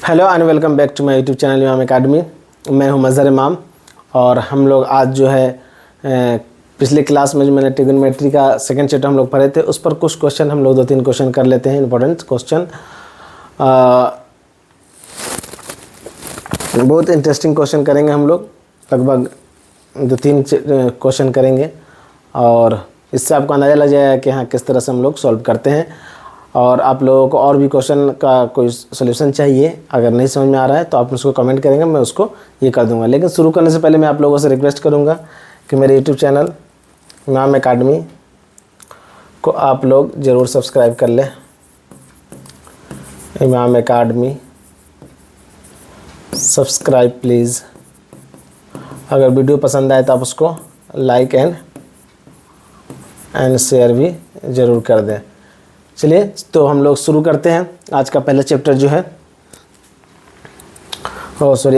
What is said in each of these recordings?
Hello and welcome back to my YouTube channel Imam Academy. मैं हूं मज़हर इमाम और हम लोग आज जो है पिछले क्लास में जो मैंने ट्रिग्नोमेट्री का सेकंड चैप्टर हम लोग पढ़े थे उस पर कुछ क्वेश्चन हम लोग 2-3 क्वेश्चन कर लेते हैं। इंपॉर्टेंट क्वेश्चन, बहुत इंटरेस्टिंग क्वेश्चन करेंगे हम लोग, लगभग 2-3 क्वेश्चन करेंगे और इससे आपको अंदाज़ा लग जाएगा कि हाँ किस तरह से हम लोग सॉल्व करते हैं। और आप लोगों को और भी क्वेश्चन का कोई सॉल्यूशन चाहिए, अगर नहीं समझ में आ रहा है तो आप उसको कमेंट करेंगे, मैं उसको ये कर दूंगा। लेकिन शुरू करने से पहले मैं आप लोगों से रिक्वेस्ट करूंगा कि मेरे यूट्यूब चैनल इमाम अकेडमी को आप लोग ज़रूर सब्सक्राइब कर लें। इमाम अकेडमी सब्सक्राइब प्लीज़। अगर वीडियो पसंद आए तो आप उसको लाइक एंड शेयर भी ज़रूर कर दें। चलिए तो हम लोग शुरू करते हैं। आज का पहला चैप्टर जो है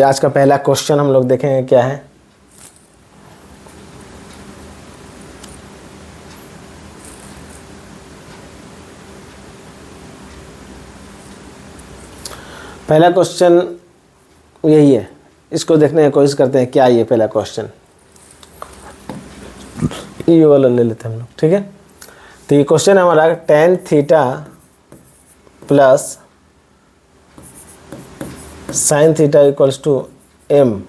आज का पहला क्वेश्चन हम लोग देखेंगे क्या है। पहला क्वेश्चन यही है, इसको देखने की कोशिश करते हैं क्या ये पहला क्वेश्चन। ये वाला ले लेते हैं हम लोग, ठीक है। तो ये क्वेश्चन हमारा tan theta plus sin theta equals to m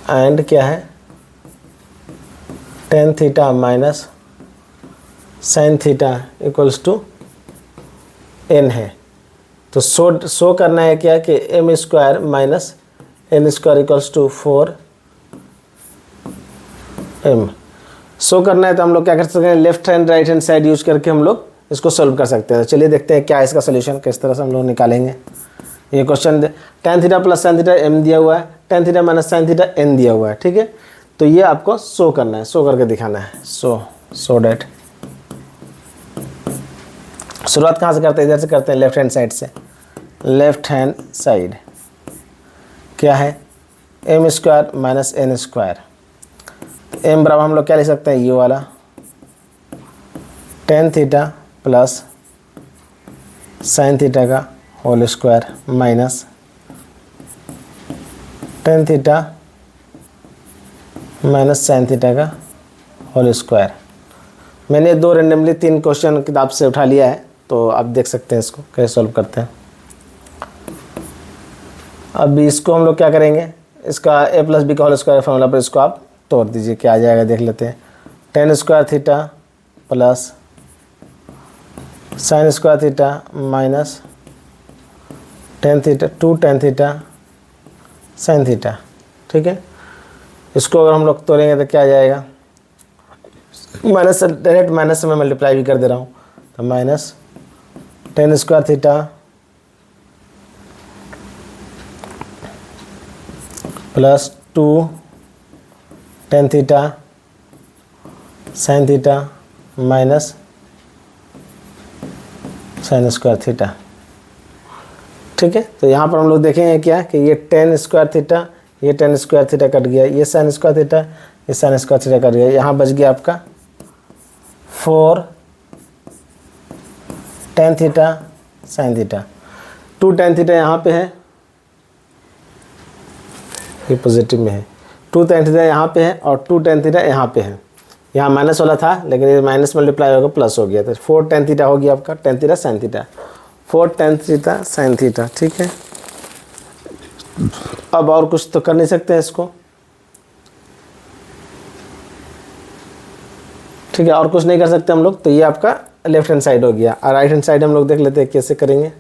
and क्या है tan theta minus sin theta equals to n है। तो शो करना है क्या कि m square minus n square equals to 4m show करना है। तो हम लोग क्या कर सकते हैं, left hand right hand side use करके हम लोग इसको सॉल्व कर सकते हैं। तो चलिए देखते हैं क्या इसका सोल्यूशन किस तरह से हम लोग निकालेंगे। ये question tan theta plus sin theta m दिया हुआ है, tan theta minus sin theta n दिया हुआ है, ठीक है। तो ये आपको शो करना है, शो करके दिखाना है। सो डैट शुरुआत कहाँ से करते हैं, इधर से करते हैं, लेफ्ट हैंड साइड से। लेफ्ट हैंड साइड क्या है m square minus n square. m बराबर हम लोग क्या लिख सकते हैं, ये वाला tan theta plus sin theta का whole square minus tan theta minus sin theta का होल स्क्वायर। मैंने दो रेंडमली 3 क्वेश्चन किताब से उठा लिया है, तो आप देख सकते हैं इसको कैसे सॉल्व करते हैं। अब इसको हम लोग क्या करेंगे, इसका a प्लस बी का होल स्क्वायर फॉर्मूला पर इसको आप तोड़ दीजिए, क्या आ जाएगा देख लेते हैं। tan square theta plus sin square theta minus tan theta 2 tan theta sin theta, ठीक है। इसको अगर हम लोग तोड़ेंगे तो क्या आ जाएगा, माइनस से डायरेक्ट माइनस से मैं मल्टीप्लाई भी कर दे रहा हूँ। तो minus tan square theta plus 2 tan theta sin theta minus sin square theta, ठीक है। तो यहाँ पर हम लोग देखेंगे क्या कि ये tan स्क्वायर थीटा, ये tan स्क्वायर थीटा कट गया, ये sin स्क्वायर थीटा, ये sin स्क्वायर थीटा कट गया। यहाँ बच गया आपका 4 tan theta sin theta. 2 tan theta यहाँ पे है, ये पॉजिटिव में है। 2 tan थीटा यहाँ पे है और 2 tan थीटा यहाँ पे है। यहाँ माइनस वाला था लेकिन ये माइनस मल्टीप्लाई होगा प्लस हो गया, तो 4 tan थीटा हो गया आपका, tan theta sin theta, 4 tan theta sin theta, ठीक है। अब और कुछ तो कर नहीं सकते हैं इसको, ठीक है, और कुछ नहीं कर सकते हम लोग। तो ये आपका लेफ्ट हैंड साइड हो गया। और राइट हैंड साइड हम लोग देख लेते हैं कैसे करेंगे।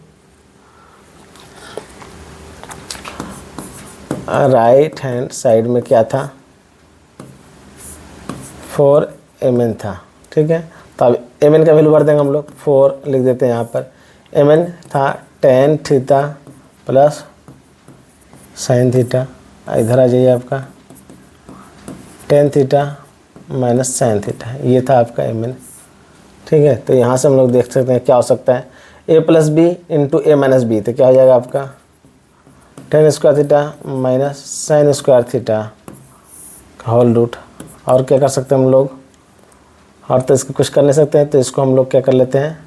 राइट हैंड साइड में क्या था, 4mn था, ठीक है। तो अब mn का वैल्यू भर देंगे हम लोग, 4 लिख देते हैं यहाँ पर। mn था tan theta plus sin theta, इधर आ जाइए आपका tan theta minus sin theta, ये था आपका mn, ठीक है। तो यहाँ से हम लोग देख सकते हैं क्या हो सकता है, a plus B into a minus B, तो क्या हो जाएगा आपका tan square theta minus sin square theta का होल रूट। और क्या कर सकते हैं हम लोग, और तो इसको कुछ कर नहीं सकते हैं, तो इसको हम लोग क्या कर लेते हैं,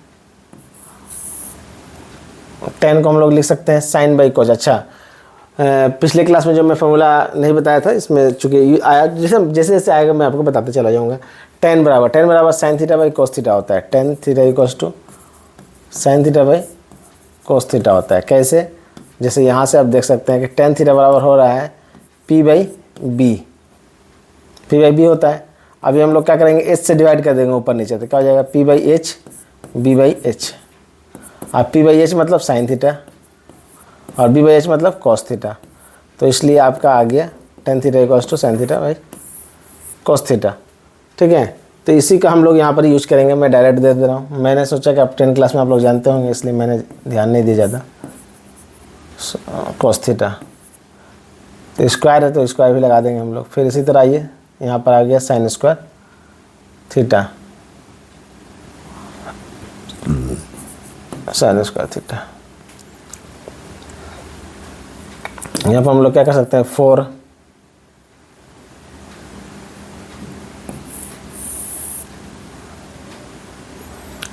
टेन को हम लोग लिख सकते हैं साइन बाई कोज। अच्छा, पिछले क्लास में जो मैं फॉर्मूला नहीं बताया था, इसमें चूँकि आया, जैसे जैसे जैसे आएगा मैं आपको बताते चला जाऊँगा। टेन बराबर sine theta by cos theta होता है। Tan theta equals to sine theta by cos theta होता है। कैसे? जैसे यहाँ से आप देख सकते हैं कि टेन थीटा बराबर हो रहा है पी बाई बी होता है। अभी हम लोग क्या करेंगे, एच से डिवाइड कर देंगे ऊपर नीचे, तो क्या हो जाएगा P by H B by H. अब पी बाई एच मतलब साइन थीटा और बी बाई एच मतलब कॉस थीटा, तो इसलिए आपका आ गया tan theta equals to sine theta by cos theta. ठीक है, तो इसी का हम लोग यहाँ पर यूज करेंगे। मैं डायरेक्ट दे रहा हूँ, मैंने सोचा कि आप 10 क्लास में आप लोग जानते होंगे, इसलिए मैंने ध्यान नहीं दिया ज़्यादा। कॉस थीटा तो स्क्वायर है, तो स्क्वायर भी लगा देंगे हम लोग। फिर इसी तरह आइए, यहाँ पर आ गया sign square theta, sign square theta. यहाँ पर हम लोग क्या कर सकते हैं, 4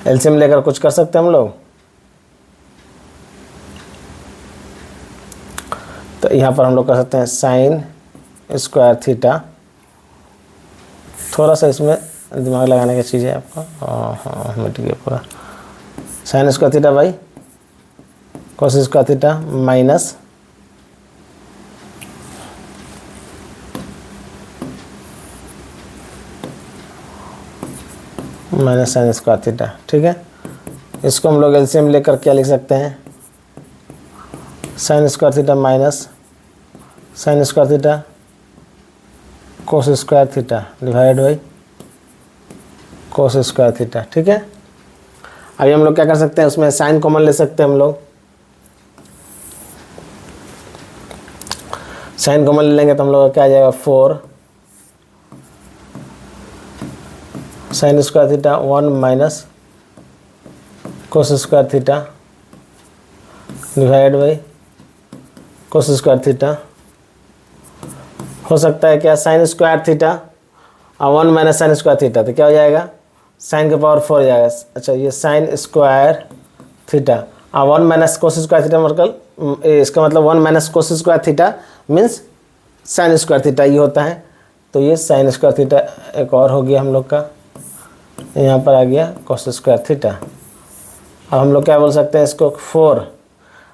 एलसीएम लेकर कुछ कर सकते हैं हम लोग। तो यहाँ पर हम लोग कर सकते हैं साइन स्क्वायर थीटा। थोड़ा सा इसमें दिमाग लगाने की चीज़ है आपको। हाँ, मिट गया पूरा। Sign square theta by cos square theta minus sign square theta. ठीक है, इसको हम लोग एलसीएम लेकर क्या लिख सकते हैं, sign square theta minus sign square theta cos square theta divide by cos square theta. ठीक है, अभी हम लोग क्या कर सकते हैं, उसमें साइन कॉमन ले सकते हैं हम लोग। साइन कॉमन ले लेंगे तो हम लोग क्या आ जाएगा 4 sign square theta 1 minus cos square theta divide by cos square theta. हो सकता है क्या, साइन स्क्वायर थीटा और 1 माइनस साइन स्क्वायर थीटा, तो क्या हो जाएगा, साइन का पावर 4 हो जाएगा। अच्छा, ये साइन स्क्वायर थीटा और 1 माइनस कोस स्क्वायर थीटा मतलब इसका मतलब 1 minus cos square theta means sign square theta ये होता है। तो ये साइन स्क्वायर थीटा एक और हो गया हम लोग का, यहाँ पर आ गया कोस स्क्वायर थीटा। अब हम लोग क्या बोल सकते हैं इसको 4।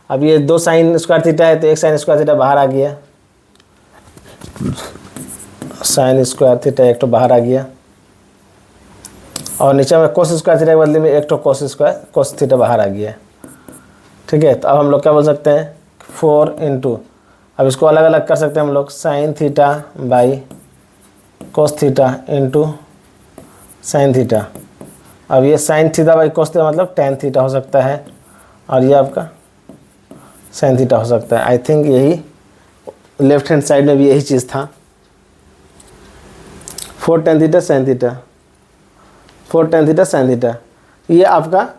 अब ये 2 साइन स्क्वायर थीटा है, तो एक साइन स्क्वायर थीटा बाहर आ गया, साइन स्क्वायर थीटा एक तो बाहर आ गया, और नीचे में कोस स्क्वायर थीटा के बदले में एक तो कोस थीटा बाहर आ गया। ठीक है, तो अब हम लोग क्या बोल सकते हैं 4 इंटू, अब इसको अलग अलग कर सकते हैं हम लोग, sign theta by cos theta into sine theta. अब ये sign theta by cos theta मतलब टेन थीटा हो सकता है, और ये आपका साइन थीटा हो सकता है। आई थिंक यही लेफ्ट हैंड साइड में भी यही चीज़ था, 4 tan theta sine theta, 4 tan theta sine theta. ये आपका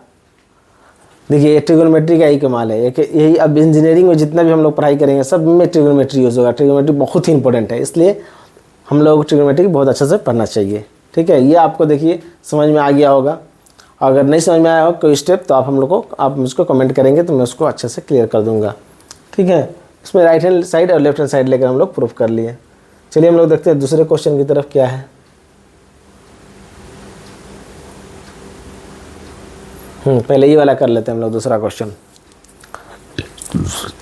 देखिए ट्रिगोनोमेट्री का ही कमाल है कि यही अब इंजीनियरिंग में जितना भी हम लोग पढ़ाई करेंगे सब में ट्रिगोनोमेट्री यूज़ होगा। ट्रिगोनोमेट्री बहुत ही इंपॉर्टेंट है, इसलिए हम लोग ट्रिगोनोमेट्री बहुत अच्छे से पढ़ना चाहिए। ठीक है, ये आपको देखिए समझ में आ गया होगा। अगर नहीं समझ में आया हो कोई स्टेप तो आप हम लोग को आप मुझको कमेंट करेंगे तो मैं उसको अच्छे से क्लियर कर दूंगा। ठीक है, इसमें राइट हैंड साइड और लेफ्ट हैंड साइड लेकर हम लोग प्रूफ कर लिए। चलिए हम लोग देखते हैं दूसरे क्वेश्चन की तरफ क्या है। पहले ये वाला कर लेते हैं हम लोग दूसरा क्वेश्चन।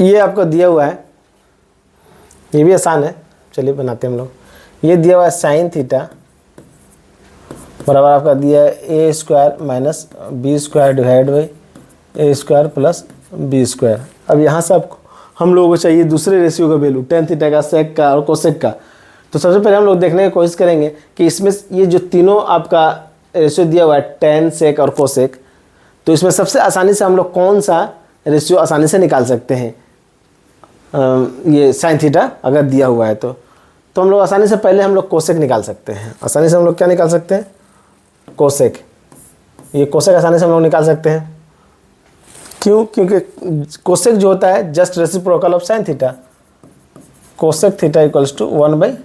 ये आपको दिया हुआ है, ये भी आसान है, चलिए बनाते हैं हम लोग। ये दिया हुआ है साइन थीटा बराबर आपका दिया है a square minus b square divide by A square plus B square. अब यहाँ से आपको हम लोगों को चाहिए दूसरे रेशियो का वैल्यू, टेन थीटा का, सेक का और कोसेक का। तो सबसे पहले हम लोग देखने की कोशिश करेंगे कि इसमें ये जो तीनों आपका रेशियो दिया हुआ है टेन, सेक और कोसेक, तो इसमें सबसे आसानी से हम लोग कौन सा रेशियो आसानी से निकाल सकते हैं। ये साइन थीटा अगर दिया हुआ है तो हम लोग आसानी से पहले हम लोग कोसेक निकाल सकते हैं। आसानी से हम लोग क्या निकाल सकते हैं, कोसेक। ये कोसेक आसानी से हम लोग निकाल सकते हैं, क्यों? क्योंकि कोसेक जो होता है just reciprocal of sine theta. Cosec theta equals to 1 by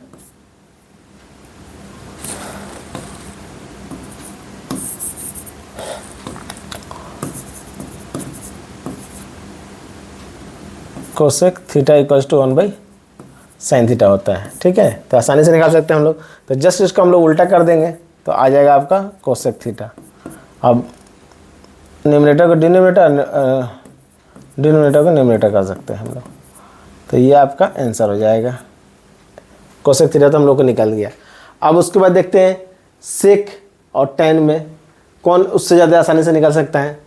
cosec theta equals to 1/sin theta होता है। ठीक है, तो आसानी से निकाल सकते हैं हम लोग। तो जस्ट इसको हम लोग उल्टा कर देंगे तो आ जाएगा आपका कोसेक थीटा। अब न्यूमरेटर को न्यूमरेटर कर सकते हैं हम लोग। तो ये आपका आंसर हो जाएगा। कोसेक थीटा तो हम लोग को निकल गया। अब उसके बाद देखते हैं सेक और टेन में कौन उससे ज़्यादा आसानी से निकल सकता है।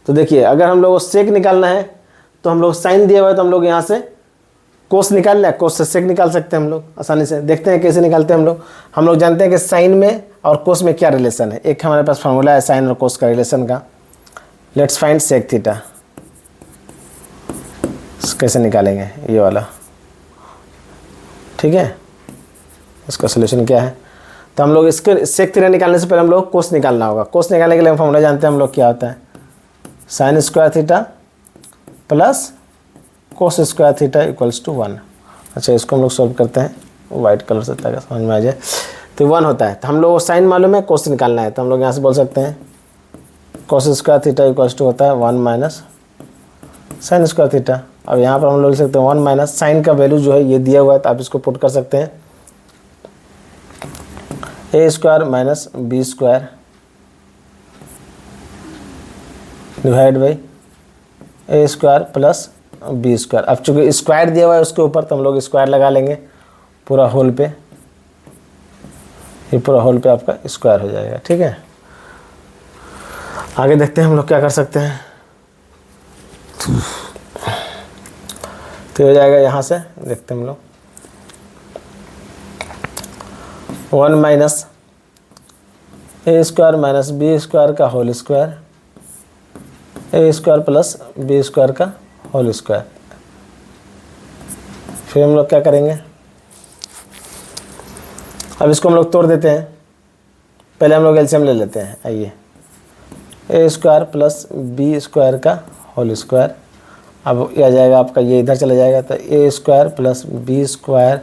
तो देखिए, अगर हम लोग को सेक निकालना है तो हम लोग साइन दिया हुआ है तो हम लोग यहाँ से कोस निकाल लें, कोस से सेक निकाल सकते हैं हम लोग आसानी से। देखते हैं कैसे निकालते हैं हम लोग। हम लोग जानते हैं कि साइन में और कोस में क्या रिलेशन है। एक हमारे पास फार्मूला है साइन और कोस का रिलेशन का। Let's find sec theta. कैसे निकालेंगे ये वाला, ठीक है, इसका सोल्यूशन क्या है। तो हम लोग इसके सेक थीटा निकालने से पहले हम लोग कोस निकालना होगा। कोस निकालने के लिए हम फार्मूला जानते हैं हम लोग क्या होता है, sine square theta plus cos square theta equals to 1। अच्छा, इसको हम लोग सॉल्व करते हैं वाइट कलर से ताकि समझ में आ जाए। तो 1 होता है। तो हम लोग साइन मालूम है, कोस निकालना है, तो हम लोग यहाँ से बोल सकते हैं cos square theta equals to होता है 1 माइनस साइन स्क्वायर थीटा। अब यहाँ पर हम लोग लिख सकते हैं 1 माइनस साइन का वैल्यू जो है ये दिया हुआ है, तो आप इसको पुट कर सकते हैं a square minus b square divide by A square plus B square. अब चूँकि स्क्वायर दिया हुआ है उसके ऊपर, तो हम लोग स्क्वायर लगा लेंगे पूरा होल पे। ये पूरा होल पे आपका स्क्वायर हो जाएगा। ठीक है, आगे देखते हैं हम लोग क्या कर सकते हैं। तो हो जाएगा यहाँ से, देखते हैं हम लोग 1 माइनस ए स्क्वायर माइनस बी स्क्वायर का होल स्क्वायर, ए स्क्वायर प्लस बी स्क्वायर का होल स्क्वायर। फिर हम लोग क्या करेंगे, अब इसको हम लोग तोड़ देते हैं। पहले हम लोग एलसीएम ले लेते हैं। आइए, ए स्क्वायर प्लस बी स्क्वायर का होल स्क्वायर। अब ये आ जाएगा आपका, ये इधर चला जाएगा, तो ए स्क्वायर प्लस बी स्क्वायर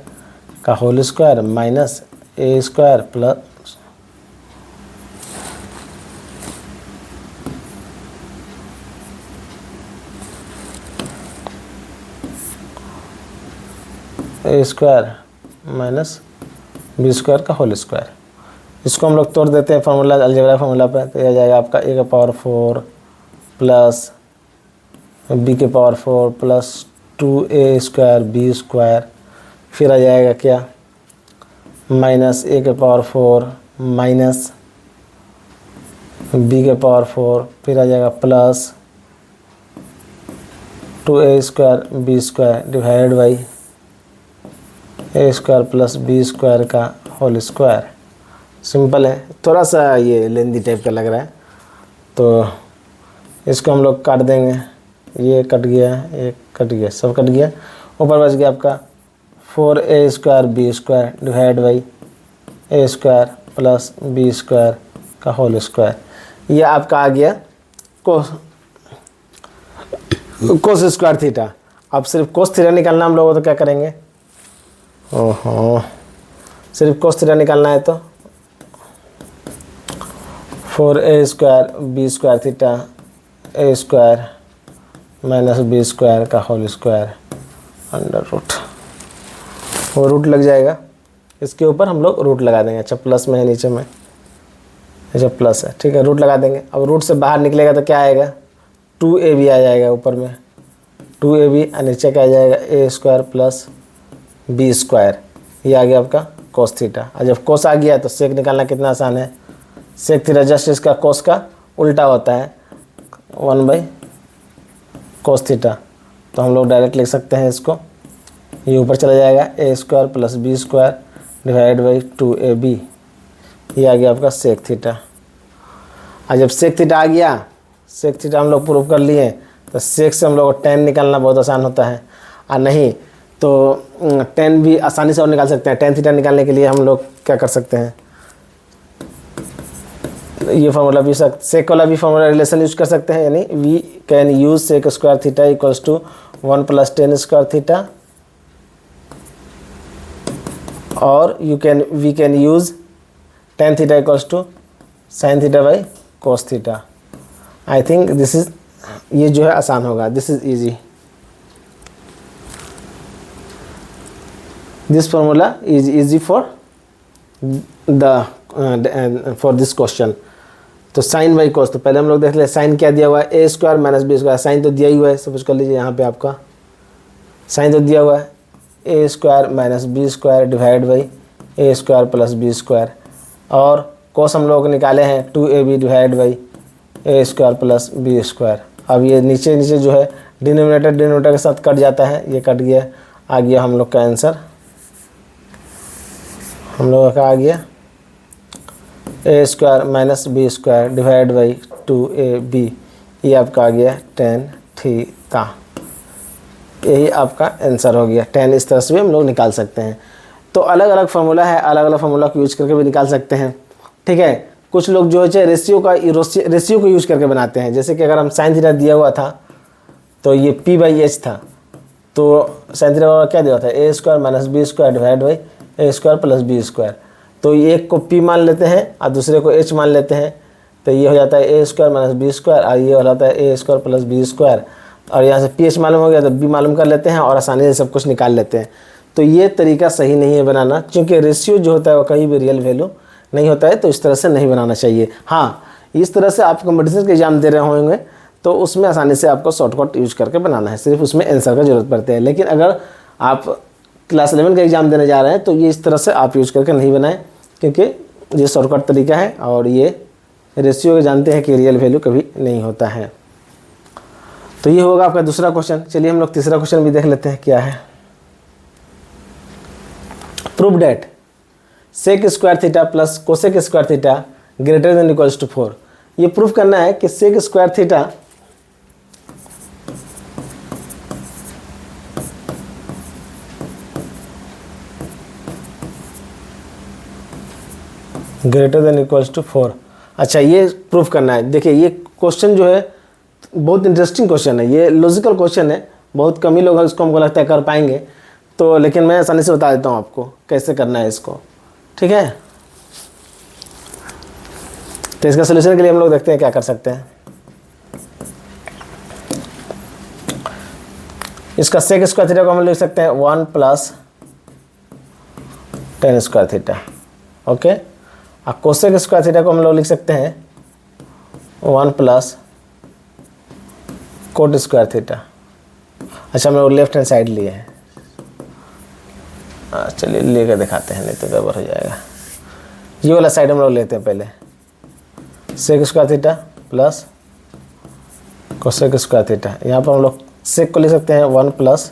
का होल स्क्वायर माइनस ए स्क्वायर प्लस ए स्क्वायर माइनस बी स्क्वायर का होल स्क्वायर। इसको हम लोग तोड़ देते हैं फार्मूला, अलजेब्रा फार्मूला पे। तो यह आ जाएगा आपका ए का पावर 4 प्लस बी के power 4 plus 2a square B square. फिर आ जाएगा क्या, माइनस ए के पावर 4 माइनस बी के पावर 4। फिर आ जाएगा plus 2a square B square divide by A square plus B square का होल स्क्वायर। सिंपल है, थोड़ा सा ये लेंदी टाइप का लग रहा है, तो इसको हम लोग काट देंगे। ये कट गया, ये कट गया, सब कट गया। ऊपर बच गया आपका 4a square B square divide by A square plus B square का होल स्क्वायर। ये आपका आ गया कोस स्क्वायर थीटा। अब सिर्फ कोस थीटा निकालना हम लोगों, तो क्या करेंगे, ओहो, सिर्फ कोस थीटा निकालना है तो 4a square B square theta a square minus b square का होल स्क्वायर अंडर रूट। वो रूट लग जाएगा, इसके ऊपर हम लोग रूट लगा देंगे। अच्छा, प्लस में है नीचे में, अच्छा प्लस है, ठीक है, रूट लगा देंगे। अब रूट से बाहर निकलेगा तो क्या आएगा, 2ab आ जाएगा ऊपर में, 2ab और नीचे क्या आ जाएगा a square plus B square. ये आ गया आपका कोस थीटा। और जब कोस आ गया तो सेक निकालना कितना आसान है। सेक थीटा जस्ट इसका कोस का उल्टा होता है, 1 कोस थीटा। तो हम लोग डायरेक्ट लिख सकते हैं इसको, ये ऊपर चला जाएगा a square plus B square divide by 2ab। ये आ गया आपका सेक थीटा। और जब सेक थीटा आ गया, सेक थीटा हम लोग प्रूव कर लिए, तो सेक से हम लोग को टेन निकालना बहुत आसान होता है। और नहीं तो टेन भी आसानी से और निकाल सकते हैं। टेन थीटा निकालने के लिए हम लोग क्या कर सकते हैं, ये फार्मूला भी सेक वाला भी फार्मूला रिलेशन यूज कर सकते हैं। यानी we can use sec square theta equals to 1 plus tan square theta, और we can use tan theta equals to sine theta by cos theta. I think this is, ये जो है आसान होगा, this is easy. This formula is easy for this question. तो sine by cos, तो पहले हम लोग देख ले साइन क्या दिया हुआ है, a square minus b square, sine तो दिया ही हुआ है, सपोज कर लीजिए यहाँ पे आपका साइन तो दिया हुआ है, a square minus b square divide by A square plus B square, और कोस हम लोग निकाले हैं 2ab divide by A square plus B square. अब ये नीचे नीचे जो है डिनोमिनेटर के साथ कट जाता है, ये कट गया, आ गया हम लोग का आंसर, हम लोग का आ गया a square minus b square divide by 2ab, ये आपका आ गया tan थीटा, यही आपका आंसर हो गया। tan इस तरह से भी हम लोग निकाल सकते हैं। तो अलग अलग फार्मूला है, अलग अलग फार्मूला को यूज करके भी निकाल सकते हैं, ठीक है। कुछ लोग जो है रेशियो को यूज करके बनाते हैं, जैसे कि अगर हम साइन थीटा दिया हुआ था तो ये p/h था, तो साइन थीटा का क्या दिया हुआ था, a square minus b square divide by A square plus B square. तो एक को p मान लेते हैं और दूसरे को h मान लेते हैं, तो ये हो जाता है a square minus b square, और ये हो जाता है a square plus B square, और यहाँ से ph मालूम हो गया तो b मालूम कर लेते हैं और आसानी से सब कुछ निकाल लेते हैं। तो ये तरीका सही नहीं है बनाना, क्योंकि रेशियो जो होता है वो कहीं भी रियल वैल्यू नहीं होता है, तो इस तरह से नहीं बनाना चाहिए। हाँ, इस तरह से आप कॉम्पिटिशन के एग्जाम दे रहे होंगे तो उसमें आसानी से आपको शॉर्टकट यूज करके बनाना है, सिर्फ उसमें आंसर का जरूरत पड़ती है। लेकिन अगर आप क्लास 11 का एग्ज़ाम देने जा रहे हैं तो ये इस तरह से आप यूज करके नहीं बनाएं, क्योंकि ये शॉर्टकट तरीका है और ये रेशियो जानते हैं कि रियल वैल्यू कभी नहीं होता है। तो ये होगा आपका दूसरा क्वेश्चन। चलिए हम लोग तीसरा क्वेश्चन भी देख लेते हैं क्या है। Prove that sec square theta plus cosec square theta greater than equals to 4। ये प्रूफ करना है कि sec square theta greater than equals to 4। अच्छा, ये प्रूफ करना है। देखिए ये क्वेश्चन जो है बहुत इंटरेस्टिंग क्वेश्चन है, ये लॉजिकल क्वेश्चन है, बहुत कम ही लोग इसको हमको लगता है कर पाएंगे, तो लेकिन मैं आसानी से बता देता हूँ आपको कैसे करना है इसको, ठीक है। तो इसका सोल्यूशन के लिए हम लोग देखते हैं क्या कर सकते हैं। इसका सेक स्क्वायर थीटा को हम लिख सकते हैं 1 plus tan square theta, okay. और कोसेक स्क्वायर थीटा को हम लोग लिख सकते हैं 1 प्लस कोट स्क्वायर थीटा। अच्छा, हम लोग लेफ्ट हैंड साइड लिए हैं, चलिए लेकर दिखाते हैं, नहीं तो गड़बड़ हो जाएगा। ये वाला साइड हम लोग लेते हैं पहले, sec square theta plus cosec square theta. यहाँ पर हम लोग सेक को लिख सकते हैं 1 प्लस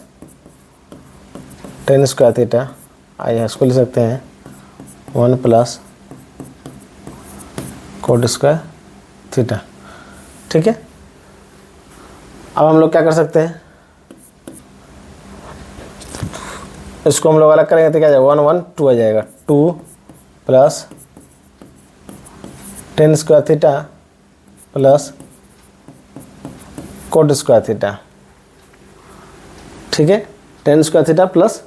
tan स्क्वायर थीटा, आइए इसको लिख सकते हैं 1 प्लस कोट स्क्वायर थीटा, ठीक है। अब हम लोग क्या कर सकते हैं, इसको हम लोग अलग करेंगे तो क्या जाएगा 1 1 2 आ जाएगा, 2 plus tan square theta plus coat square theta, ठीक है। tan square theta plus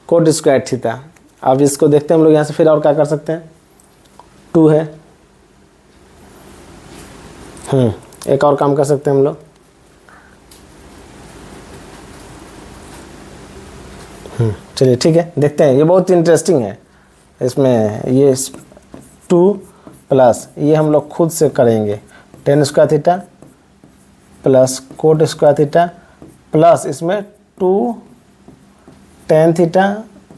coat square theta. अब इसको देखते हैं हम लोग यहाँ से, फिर और क्या कर सकते हैं, 2 है, एक और काम कर सकते हैं हम लोग, चलिए ठीक है, देखते हैं। ये बहुत इंटरेस्टिंग है, इसमें ये 2 प्लस ये हम लोग खुद से करेंगे tan square theta plus coat square theta plus इसमें 2 tan theta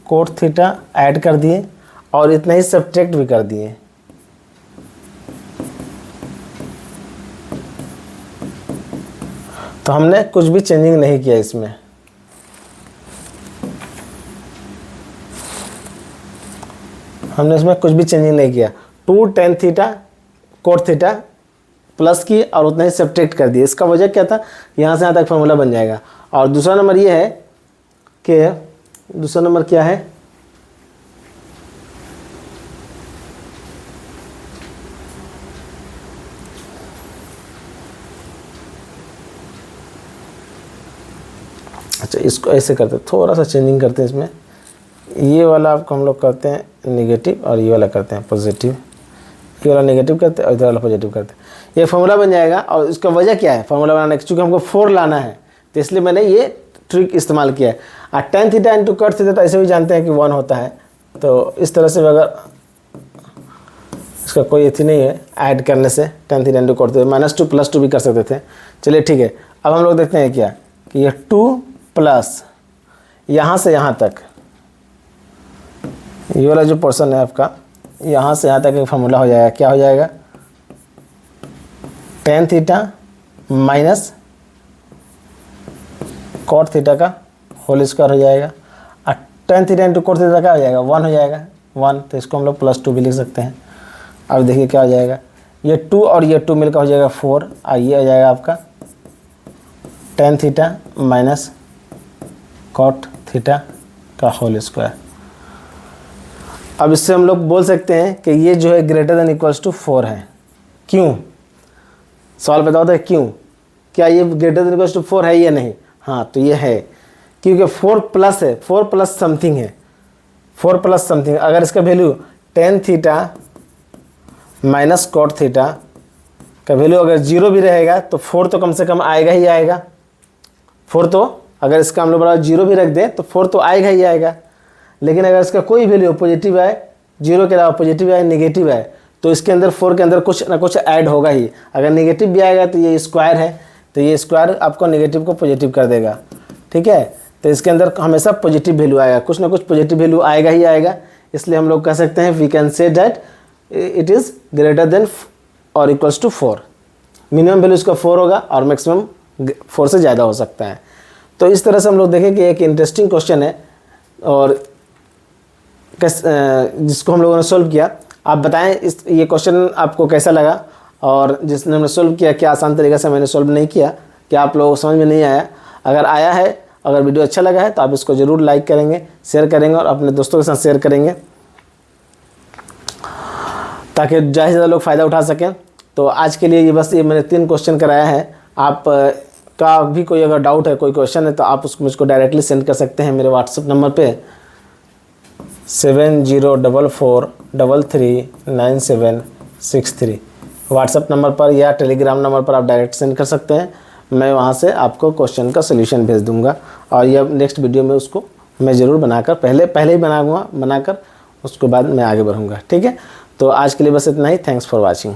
cot theta add कर दिए और इतना ही सब्ट्रैक्ट भी कर दिए। तो हमने कुछ भी चेंजिंग नहीं किया इसमें, हमने इसमें कुछ भी चेंजिंग नहीं किया। 2 tan theta cot theta plus की और उतना ही सब्ट्रैक्ट कर दिए। इसका वजह क्या था, यहाँ से यहाँ तक फॉर्मूला बन जाएगा। और दूसरा नंबर ये है कि दूसरा नंबर क्या है, अच्छा इसको ऐसे करते हैं, थोड़ा सा चेंजिंग करते हैं इसमें, ये वाला आपको हम लोग करते हैं नेगेटिव और ये वाला करते हैं पॉजिटिव, ये वाला नेगेटिव करते हैं और इधर वाला पॉजिटिव करते हैं, ये फार्मूला बन जाएगा। और इसका वजह क्या है फार्मूला बनाने की, चूँकि हमको 4 लाना है तो इसलिए मैंने ये ट्रिक इस्तेमाल किया है। और tan theta into cut theta तो ऐसे भी जानते हैं कि 1 होता है, तो इस तरह से अगर इसका कोई एथी नहीं है ऐड करने से, tan theta into cut theta -2 +2 भी कर सकते थे। चलिए ठीक है, अब हम लोग देखते हैं क्या कि ये 2 प्लस यहाँ से यहाँ तक, ये वाला जो पोर्शन है आपका, यहाँ से यहाँ तक एक फार्मूला हो जाएगा, क्या हो जाएगा, tan theta minus cot theta का होल स्क्वायर हो जाएगा। और tan theta into cot theta क्या हो जाएगा, 1 हो जाएगा, 1, तो इसको हम लोग +2 भी लिख सकते हैं। अब देखिए क्या हो जाएगा, ये 2 और ये 2 मिलकर हो जाएगा 4, और ये हो जाएगा आपका tan theta minus cot theta का होल स्क्वायर। अब इससे हम लोग बोल सकते हैं कि ये जो है ग्रेटर देन इक्वल्स टू 4 है। क्यों, सवाल बताओ तो क्यों, क्या ये ग्रेटर देन इक्वल्स टू 4 है या नहीं? हाँ, तो ये है, क्योंकि 4 प्लस है, 4 प्लस समथिंग है, 4 प्लस समथिंग। अगर इसका value tan theta minus cot theta का वैल्यू अगर 0 भी रहेगा तो 4 तो कम से कम आएगा ही आएगा। 4 तो अगर इसका हम लोग बराबर 0 भी रख दें तो 4 तो आएगा ही आएगा। लेकिन अगर इसका कोई वैल्यू पॉजिटिव आए, 0 के अलावा पॉजिटिव आए, नेगेटिव आए, तो इसके अंदर 4 के अंदर कुछ ना कुछ ऐड होगा ही। अगर नेगेटिव भी आएगा तो ये स्क्वायर है, तो ये स्क्वायर आपको नेगेटिव को पॉजिटिव कर देगा, ठीक है। तो इसके अंदर हमेशा पॉजिटिव वैल्यू आएगा, कुछ ना कुछ पॉजिटिव वैल्यू आएगा ही आएगा। इसलिए हम लोग कह सकते हैं we can say that it is greater than और इक्वल्स टू 4। मिनिमम वैल्यू इसका 4 होगा और मैक्सिमम 4 से ज़्यादा हो सकता है। तो इस तरह से हम लोग देखें कि एक इंटरेस्टिंग क्वेश्चन है और जिसको हम लोगों ने सोल्व किया। आप बताएं ये क्वेश्चन आपको कैसा लगा, और जिसने हमने सोल्व किया क्या आसान तरीके से मैंने सोल्व नहीं किया, क्या आप लोगों को समझ में नहीं आया? अगर आया है, अगर वीडियो अच्छा लगा है तो आप इसको ज़रूर लाइक करेंगे, शेयर करेंगे और अपने दोस्तों के साथ शेयर करेंगे ताकि ज़्यादा से ज़्यादा लोग फ़ायदा उठा सकें। तो आज के लिए ये बस ये मैंने 3 क्वेश्चन कराया है। आप का भी कोई अगर डाउट है, कोई क्वेश्चन है, तो आप उसको मुझको डायरेक्टली सेंड कर सकते हैं मेरे व्हाट्सएप नंबर पे 7044339763 व्हाट्सएप नंबर पर या टेलीग्राम नंबर पर आप डायरेक्ट सेंड कर सकते हैं। मैं वहाँ से आपको क्वेश्चन का सोल्यूशन भेज दूँगा और यह नेक्स्ट वीडियो में उसको मैं ज़रूर बनाकर पहले ही बनाकर उसके बाद मैं आगे बढ़ूँगा, ठीक है। तो आज के लिए बस इतना ही। Thanks for watching.